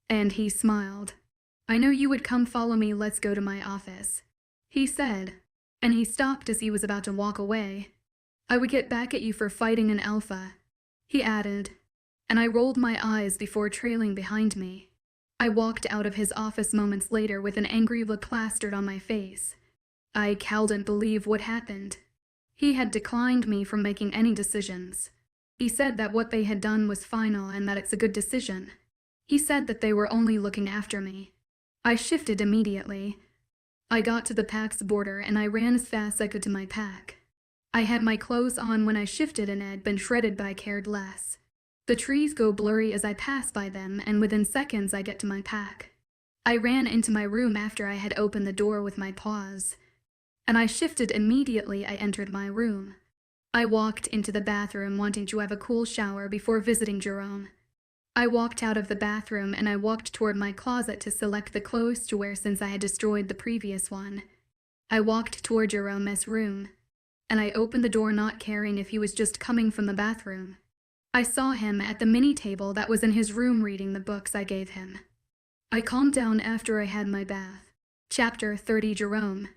and he smiled. I know you would come follow me, let's go to my office, he said, and he stopped as he was about to walk away. I would get back at you for fighting an alpha, he added, and I rolled my eyes before trailing behind me. I walked out of his office moments later with an angry look plastered on my face. I couldn't believe what happened. He had declined me from making any decisions. He said that what they had done was final and that it's a good decision. He said that they were only looking after me. I shifted immediately. I got to the pack's border and I ran as fast as I could to my pack. I had my clothes on when I shifted and had been shredded, but I cared less. The trees go blurry as I pass by them, and within seconds I get to my pack. I ran into my room after I had opened the door with my paws, and I shifted immediately. I entered my room. I walked into the bathroom wanting to have a cool shower before visiting Jerome. I walked out of the bathroom and I walked toward my closet to select the clothes to wear since I had destroyed the previous one. I walked toward Jerome's room, and I opened the door not caring if he was just coming from the bathroom. I saw him at the mini table that was in his room reading the books I gave him. I calmed down after I had my bath. Chapter 30, Jerome.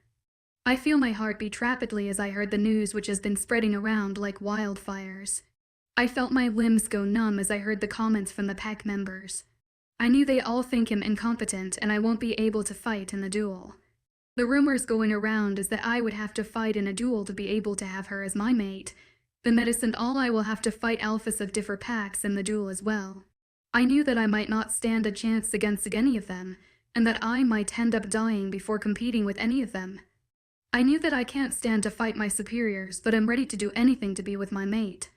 I feel my heart beat rapidly as I heard the news which has been spreading around like wildfires. I felt my limbs go numb as I heard the comments from the pack members. I knew they all think him incompetent and I won't be able to fight in the duel. The rumors going around is that I would have to fight in a duel to be able to have her as my mate. The medicine all I will have to fight alphas of different packs in the duel as well. I knew that I might not stand a chance against any of them, and that I might end up dying before competing with any of them. I knew that I can't stand to fight my superiors, but I'm ready to do anything to be with my mate.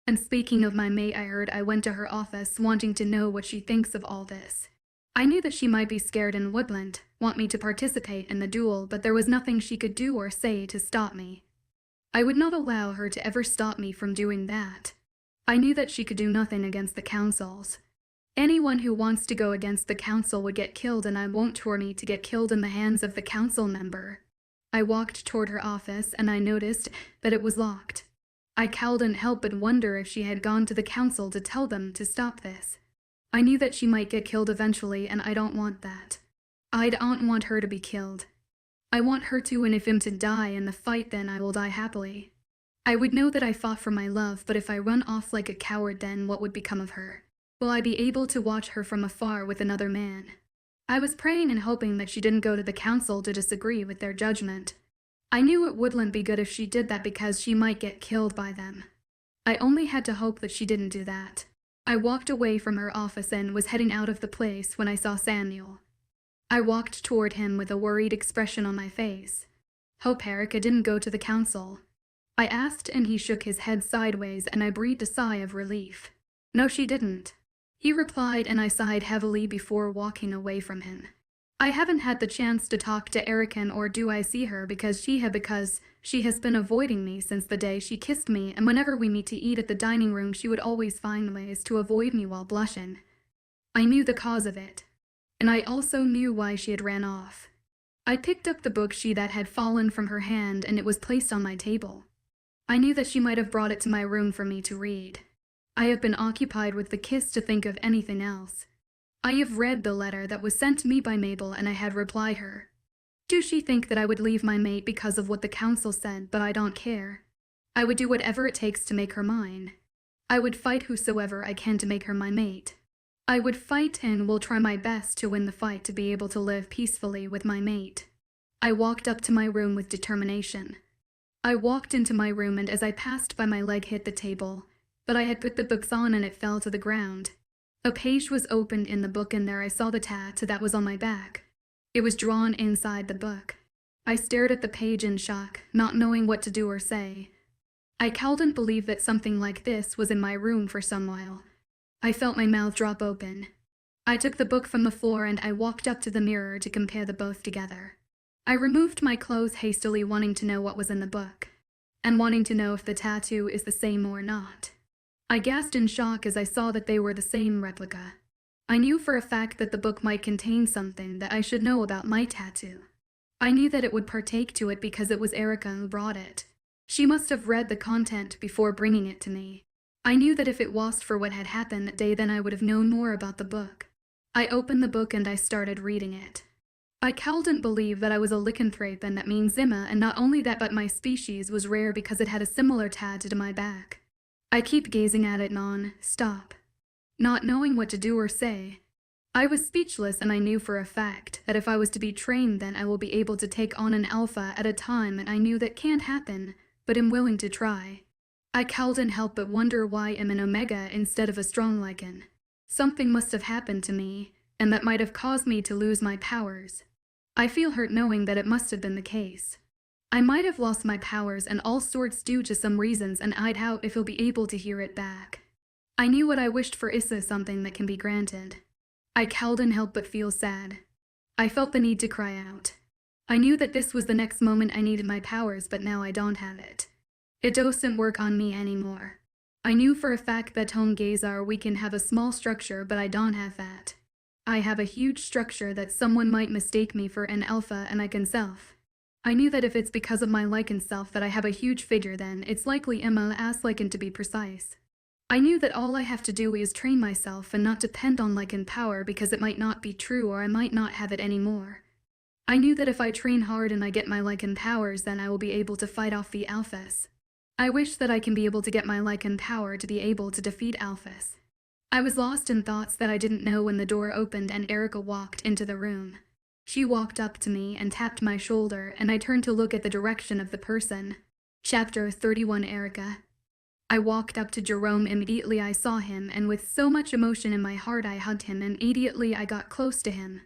And speaking of my mate, I went to her office wanting to know what she thinks of all this. I knew that she might be scared and wouldn't want me to participate in the duel, but there was nothing she could do or say to stop me. I would not allow her to ever stop me from doing that. I knew that she could do nothing against the councils. Anyone who wants to go against the council would get killed, and I won't tour me to get killed in the hands of the council member. I walked toward her office and I noticed that it was locked. I couldn't help but wonder if she had gone to the council to tell them to stop this. I knew that she might get killed eventually, and I don't want that. I don't want her to be killed. I want her to, and if him to die in the fight, then I will die happily. I would know that I fought for my love, but if I run off like a coward, then what would become of her? Will I be able to watch her from afar with another man? I was praying and hoping that she didn't go to the council to disagree with their judgment. I knew it wouldn't be good if she did that because she might get killed by them. I only had to hope that she didn't do that. I walked away from her office and was heading out of the place when I saw Samuel. I walked toward him with a worried expression on my face. Hope Erica didn't go to the council. I asked and he shook his head sideways and I breathed a sigh of relief. No, she didn't. He replied and I sighed heavily before walking away from him. I haven't had the chance to talk to Erica or do I see her because she has been avoiding me since the day she kissed me, and whenever we meet to eat at the dining room she would always find ways to avoid me while blushing. I knew the cause of it, and I also knew why she had ran off. I picked up the book that had fallen from her hand and it was placed on my table. I knew that she might have brought it to my room for me to read. I have been occupied with the kiss to think of anything else. I have read the letter that was sent to me by Mabel and I had replied her. Do she think that I would leave my mate because of what the council said, but I don't care. I would do whatever it takes to make her mine. I would fight whosoever I can to make her my mate. I would fight and will try my best to win the fight to be able to live peacefully with my mate. I walked up to my room with determination. I walked into my room and as I passed by my leg hit the table, but I had put the books on and it fell to the ground. A page was opened in the book and there I saw the tattoo that was on my back. It was drawn inside the book. I stared at the page in shock, not knowing what to do or say. I couldn't believe that something like this was in my room for some while. I felt my mouth drop open. I took the book from the floor and I walked up to the mirror to compare the both together. I removed my clothes hastily, wanting to know what was in the book, and wanting to know if the tattoo is the same or not. I gasped in shock as I saw that they were the same replica. I knew for a fact that the book might contain something that I should know about my tattoo. I knew that it would partake to it because it was Erica who brought it. She must have read the content before bringing it to me. I knew that if it wasn't for what had happened that day, then I would have known more about the book. I opened the book and I started reading it. I couldn't believe that I was a lycanthrope, and that means Zimma, and not only that but my species was rare because it had a similar tattoo to my back. I keep gazing at it non-stop, not knowing what to do or say. I was speechless and I knew for a fact that if I was to be trained then I will be able to take on an alpha at a time, and I knew that can't happen, but am willing to try. I couldn't help but wonder why I'm an omega instead of a strong Lycan. Something must have happened to me, and that might have caused me to lose my powers. I feel hurt knowing that it must have been the case. I might have lost my powers and all sorts due to some reasons, and I'd doubt if he'll be able to hear it back. I knew what I wished for is something that can be granted. I couldn't help but feel sad. I felt the need to cry out. I knew that this was the next moment I needed my powers, but now I don't have it. It doesn't work on me anymore. I knew for a fact that home Gazar we can have a small structure, but I don't have that. I have a huge structure that someone might mistake me for an alpha and Lycan self. I knew that if it's because of my Lycan self that I have a huge figure, then it's likely Immerse Lycan to be precise. I knew that all I have to do is train myself and not depend on Lycan power, because it might not be true or I might not have it anymore. I knew that if I train hard and I get my Lycan powers, then I will be able to fight off the alphas. I wish that I can be able to get my Lycan power to be able to defeat alphas. I was lost in thoughts that I didn't know when the door opened and Erica walked into the room. She walked up to me and tapped my shoulder, and I turned to look at the direction of the person. Chapter 31 Erica. I walked up to Jerome. Immediately I saw him, and with so much emotion in my heart I hugged him, and immediately I got close to him.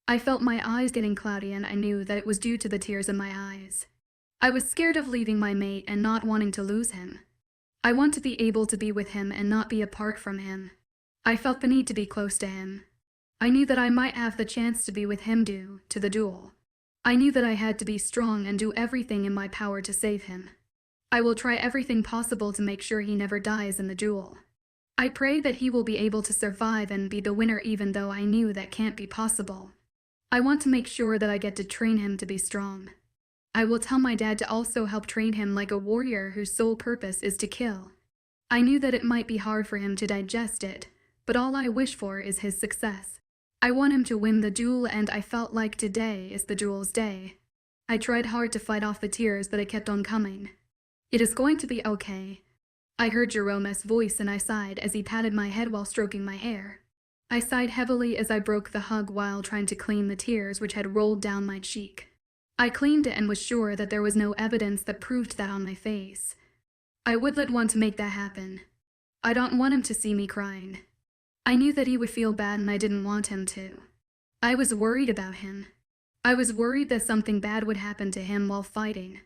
I felt my eyes getting cloudy, and I knew that it was due to the tears in my eyes. I was scared of leaving my mate and not wanting to lose him. I want to be able to be with him and not be apart from him. I felt the need to be close to him. I knew that I might have the chance to be with him due to the duel. I knew that I had to be strong and do everything in my power to save him. I will try everything possible to make sure he never dies in the duel. I pray that he will be able to survive and be the winner, even though I knew that can't be possible. I want to make sure that I get to train him to be strong. I will tell my dad to also help train him like a warrior whose sole purpose is to kill. I knew that it might be hard for him to digest it, but all I wish for is his success. I want him to win the duel, and I felt like today is the duel's day. I tried hard to fight off the tears, but it kept on coming. It is going to be okay. I heard Jerome's voice and I sighed as he patted my head while stroking my hair. I sighed heavily as I broke the hug while trying to clean the tears which had rolled down my cheek. I cleaned it and was sure that there was no evidence that proved that on my face. I wouldn't want to make that happen. I don't want him to see me crying. I knew that he would feel bad and I didn't want him to. I was worried about him. I was worried that something bad would happen to him while fighting.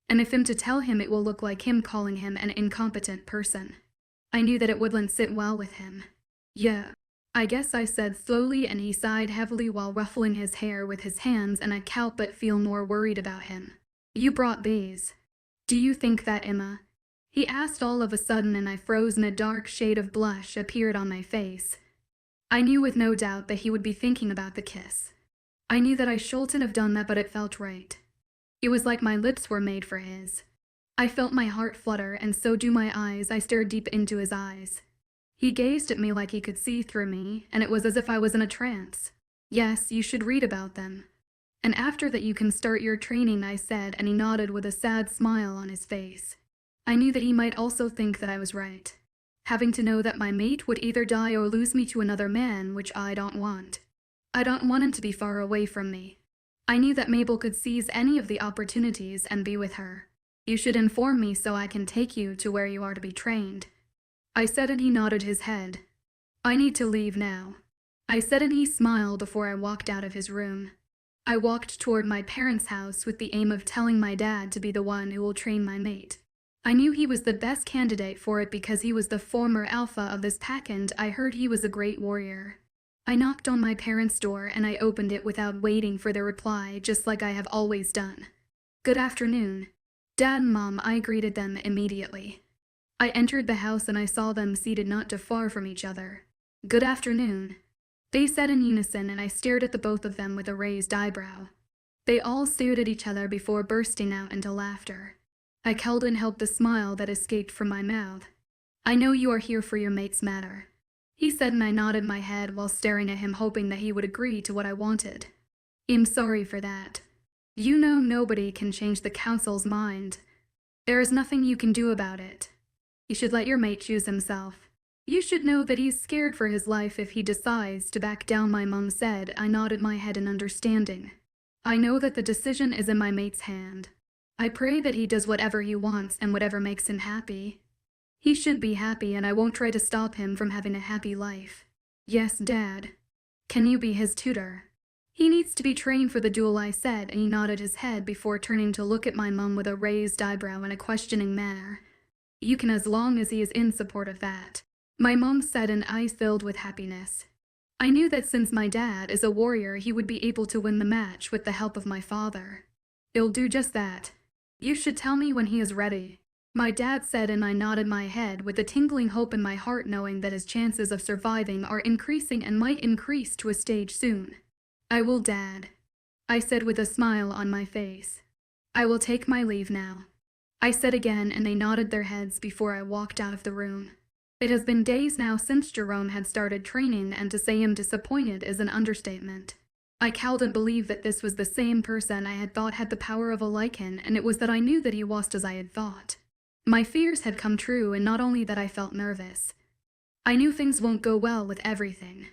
And if him to tell him, it will look like him calling him an incompetent person. I knew that it wouldn't sit well with him. Yeah, I guess I said slowly, and he sighed heavily while ruffling his hair with his hands, and I can't but feel more worried about him. You brought bees. Do you think that, Emma? He asked all of a sudden, and I froze and a dark shade of blush appeared on my face. I knew with no doubt that he would be thinking about the kiss. I knew that I shouldn't have done that, but it felt right. It was like my lips were made for his. I felt my heart flutter, and so do my eyes. I stared deep into his eyes. He gazed at me like he could see through me, and it was as if I was in a trance. Yes, you should read about them. And after that you can start your training, I said, and he nodded with a sad smile on his face. I knew that he might also think that I was right. Having to know that my mate would either die or lose me to another man, which I don't want. I don't want him to be far away from me. I knew that Mabel could seize any of the opportunities and be with her. You should inform me so I can take you to where you are to be trained. I said, and he nodded his head. I need to leave now. I said, and he smiled before I walked out of his room. I walked toward my parents' house with the aim of telling my dad to be the one who will train my mate. I knew he was the best candidate for it because he was the former alpha of this pack, and I heard he was a great warrior. I knocked on my parents' door and I opened it without waiting for their reply, just like I have always done. Good afternoon, Dad and Mom, I greeted them immediately. I entered the house and I saw them seated not too far from each other. Good afternoon, they said in unison, and I stared at the both of them with a raised eyebrow. They all stared at each other before bursting out into laughter. I couldn't help the smile that escaped from my mouth. I know you are here for your mate's matter, he said, and I nodded my head while staring at him, hoping that he would agree to what I wanted. I'm sorry for that. You know, nobody can change the council's mind. There is nothing you can do about it. You should let your mate choose himself. You should know that he's scared for his life if he decides to back down, my mom said. I nodded my head in understanding. I know that the decision is in my mate's hand. I pray that he does whatever he wants and whatever makes him happy. He should be happy, and I won't try to stop him from having a happy life. Yes, Dad. Can you be his tutor? He needs to be trained for the duel, I said, and he nodded his head before turning to look at my mum with a raised eyebrow and a questioning manner. You can, as long as he is in support of that, my mum said, and eyes filled with happiness. I knew that since my dad is a warrior, he would be able to win the match with the help of my father. He'll do just that. You should tell me when he is ready, my dad said, and I nodded my head with a tingling hope in my heart, knowing that his chances of surviving are increasing and might increase to a stage soon. I will, Dad, I said with a smile on my face. I will take my leave now, I said again, and they nodded their heads before I walked out of the room. It has been days now since Jerome had started training, and to say I'm disappointed is an understatement. I couldn't believe that this was the same person I had thought had the power of a Lycan, and it was that I knew that he wasn't as I had thought. My fears had come true, and not only that I felt nervous. I knew things won't go well with everything.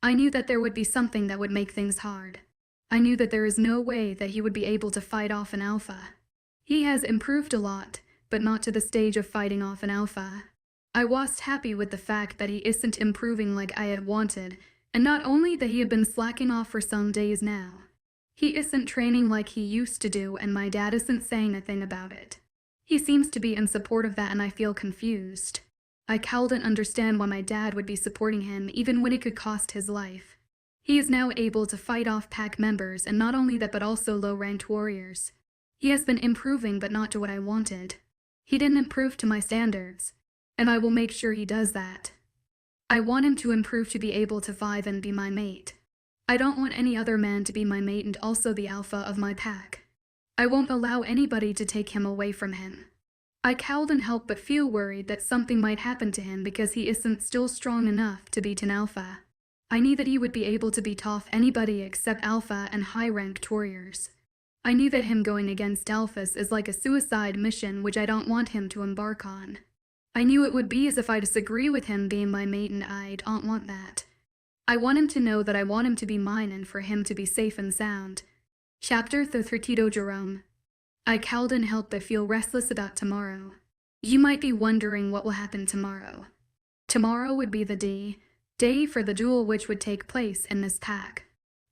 I knew that there would be something that would make things hard. I knew that there is no way that he would be able to fight off an alpha. He has improved a lot, but not to the stage of fighting off an alpha. I was happy with the fact that he isn't improving like I had wanted, and not only that he had been slacking off for some days now. He isn't training like he used to do, and my dad isn't saying a thing about it. He seems to be in support of that, and I feel confused. I couldn't understand why my dad would be supporting him even when it could cost his life. He is now able to fight off pack members, and not only that but also low-ranked warriors. He has been improving, but not to what I wanted. He didn't improve to my standards, and I will make sure he does that. I want him to improve to be able to survive and be my mate. I don't want any other man to be my mate and also the alpha of my pack. I won't allow anybody to take him away from him. I couldn't help but feel worried that something might happen to him because he isn't still strong enough to beat an alpha. I knew that he would be able to beat off anybody except alpha and high-ranked warriors. I knew that him going against alphas is like a suicide mission, which I don't want him to embark on. I knew it would be as if I disagree with him being my mate, and I don't want that. I want him to know that I want him to be mine and for him to be safe and sound. Chapter 32. Jerome. I can't help but feel restless about tomorrow. You might be wondering what will happen tomorrow. Tomorrow would be the day for the duel which would take place in this pack.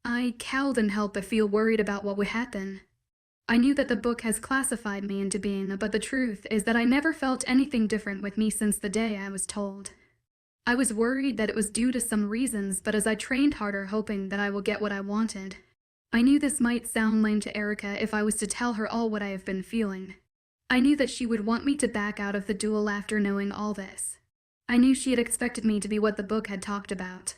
I can't help but feel worried about what would happen. I knew that the book has classified me into being, but the truth is that I never felt anything different with me since the day I was told. I was worried that it was due to some reasons, but as I trained harder hoping that I will get what I wanted, I knew this might sound lame to Erica if I was to tell her all what I have been feeling. I knew that she would want me to back out of the duel after knowing all this. I knew she had expected me to be what the book had talked about.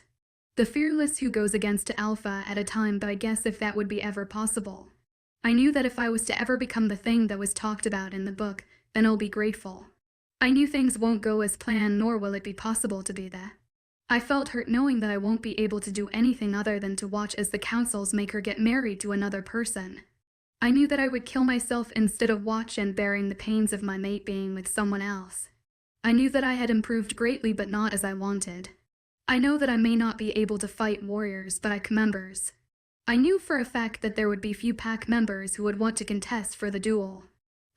The fearless who goes against Alpha at a time, but I guess if that would be ever possible. I knew that if I was to ever become the thing that was talked about in the book, then I'll be grateful. I knew things won't go as planned, nor will it be possible to be that. I felt hurt knowing that I won't be able to do anything other than to watch as the councils make her get married to another person. I knew that I would kill myself instead of watch and bearing the pains of my mate being with someone else. I knew that I had improved greatly, but not as I wanted. I know that I may not be able to fight warriors, but I members. I knew for a fact that there would be few pack members who would want to contest for the duel.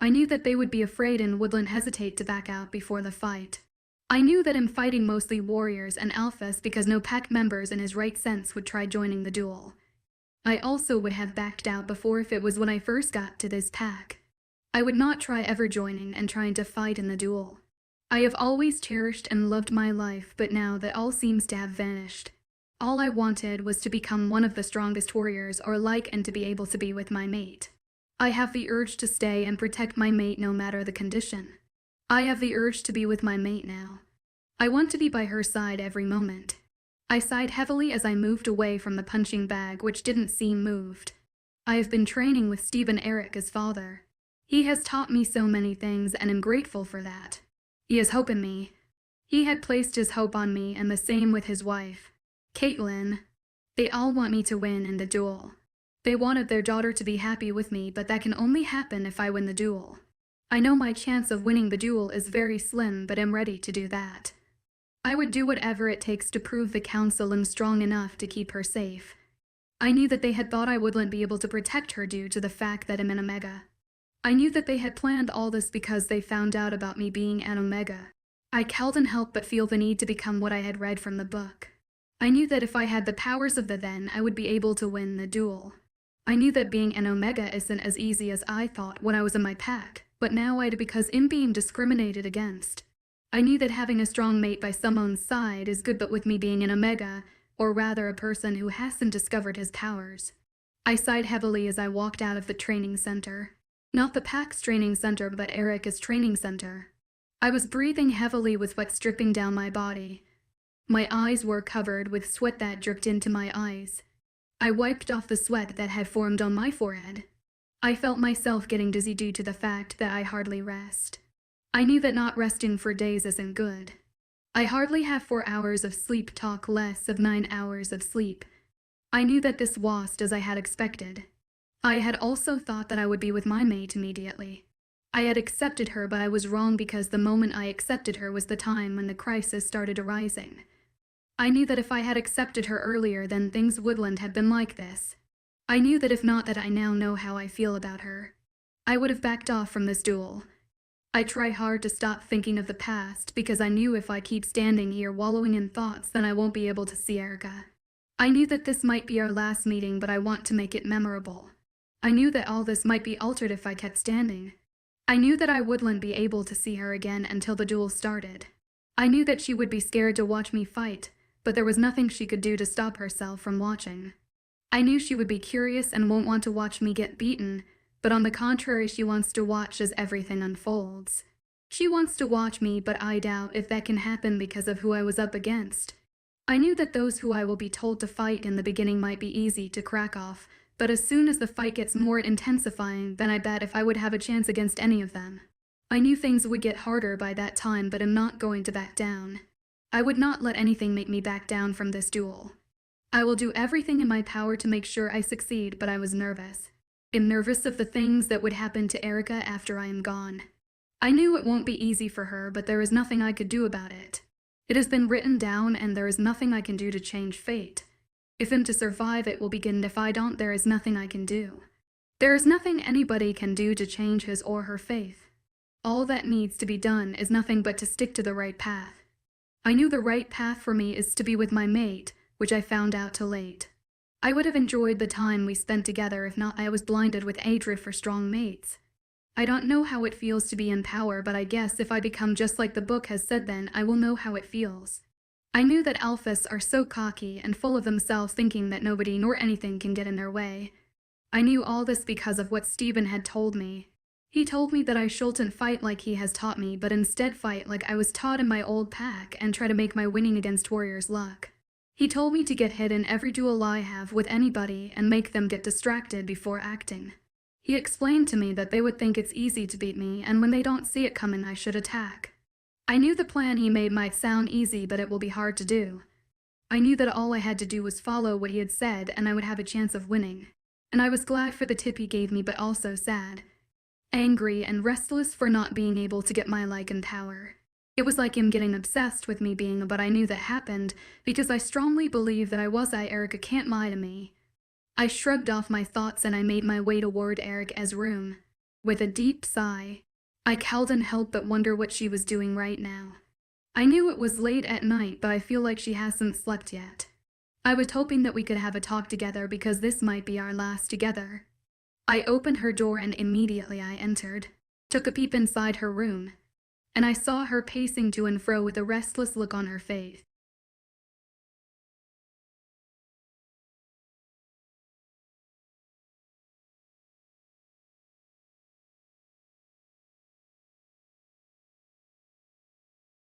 I knew that they would be afraid and wouldn't hesitate to back out before the fight. I knew that I'm fighting mostly warriors and alphas because no pack members in his right sense would try joining the duel. I also would have backed out before if it was when I first got to this pack. I would not try ever joining and trying to fight in the duel. I have always cherished and loved my life, but now that all seems to have vanished. All I wanted was to become one of the strongest warriors or and to be able to be with my mate. I have the urge to stay and protect my mate no matter the condition. I have the urge to be with my mate now. I want to be by her side every moment. I sighed heavily as I moved away from the punching bag, which didn't seem moved. I have been training with Stephen Eric as father. He has taught me so many things and am grateful for that. He has hope in me. He had placed his hope on me, and the same with his wife, Caitlin. They all want me to win in the duel. They wanted their daughter to be happy with me, but that can only happen if I win the duel. I know my chance of winning the duel is very slim, but am ready to do that. I would do whatever it takes to prove the council am strong enough to keep her safe. I knew that they had thought I wouldn't be able to protect her due to the fact that I'm an Omega. I knew that they had planned all this because they found out about me being an Omega. I couldn't help but feel the need to become what I had read from the book. I knew that if I had the powers of the then, I would be able to win the duel. I knew that being an Omega isn't as easy as I thought when I was in my pack, but now I'd because I'm being discriminated against. I knew that having a strong mate by someone's side is good, but with me being an Omega, or rather a person who hasn't discovered his powers. I sighed heavily as I walked out of the training center. Not the pack's training center, but Erica's training center. I was breathing heavily with sweat dripping down my body. My eyes were covered with sweat that dripped into my eyes. I wiped off the sweat that had formed on my forehead. I felt myself getting dizzy due to the fact that I hardly rest. I knew that not resting for days isn't good. I hardly have 4 hours of sleep, talk less of 9 hours of sleep. I knew that this wasn't as I had expected. I had also thought that I would be with my mate immediately. I had accepted her, but I was wrong because the moment I accepted her was the time when the crisis started arising. I knew that if I had accepted her earlier, then things wouldn't have been like this. I knew that if not that I now know how I feel about her, I would have backed off from this duel. I try hard to stop thinking of the past because I knew if I keep standing here wallowing in thoughts, then I won't be able to see Erica. I knew that this might be our last meeting, but I want to make it memorable. I knew that all this might be altered if I kept standing. I knew that I wouldn't be able to see her again until the duel started. I knew that she would be scared to watch me fight, but there was nothing she could do to stop herself from watching. I knew she would be curious and won't want to watch me get beaten, but on the contrary, she wants to watch as everything unfolds. She wants to watch me, but I doubt if that can happen because of who I was up against. I knew that those who I will be told to fight in the beginning might be easy to crack off, but as soon as the fight gets more intensifying, then I bet if I would have a chance against any of them. I knew things would get harder by that time, but I'm not going to back down. I would not let anything make me back down from this duel. I will do everything in my power to make sure I succeed, but I was nervous. I'm nervous of the things that would happen to Erica after I am gone. I knew it won't be easy for her, but there is nothing I could do about it. It has been written down and there is nothing I can do to change fate. If I'm to survive, it will begin. If I don't, there is nothing I can do. There is nothing anybody can do to change his or her faith. All that needs to be done is nothing but to stick to the right path. I knew the right path for me is to be with my mate, which I found out too late. I would have enjoyed the time we spent together if not I was blinded with a drift for strong mates. I don't know how it feels to be in power, but I guess if I become just like the book has said, then I will know how it feels. I knew that alphas are so cocky and full of themselves, thinking that nobody nor anything can get in their way. I knew all this because of what Stephen had told me. He told me that I shouldn't fight like he has taught me, but instead fight like I was taught in my old pack and try to make my winning against warriors luck. He told me to get hit in every duel I have with anybody and make them get distracted before acting. He explained to me that they would think it's easy to beat me, and when they don't see it coming, I should attack. I knew the plan he made might sound easy, but it will be hard to do. I knew that all I had to do was follow what he had said, and I would have a chance of winning. And I was glad for the tip he gave me, but also sad. Angry and restless for not being able to get my Lycan power. It was like him getting obsessed with me being, but I knew that happened because I strongly believe that Erica can't lie to me. I shrugged off my thoughts and I made my way toward Erica's room. With a deep sigh, I couldn't help but wonder what she was doing right now. I knew it was late at night, but I feel like she hasn't slept yet. I was hoping that we could have a talk together because this might be our last together. I opened her door and immediately I entered, took a peep inside her room, and I saw her pacing to and fro with a restless look on her face.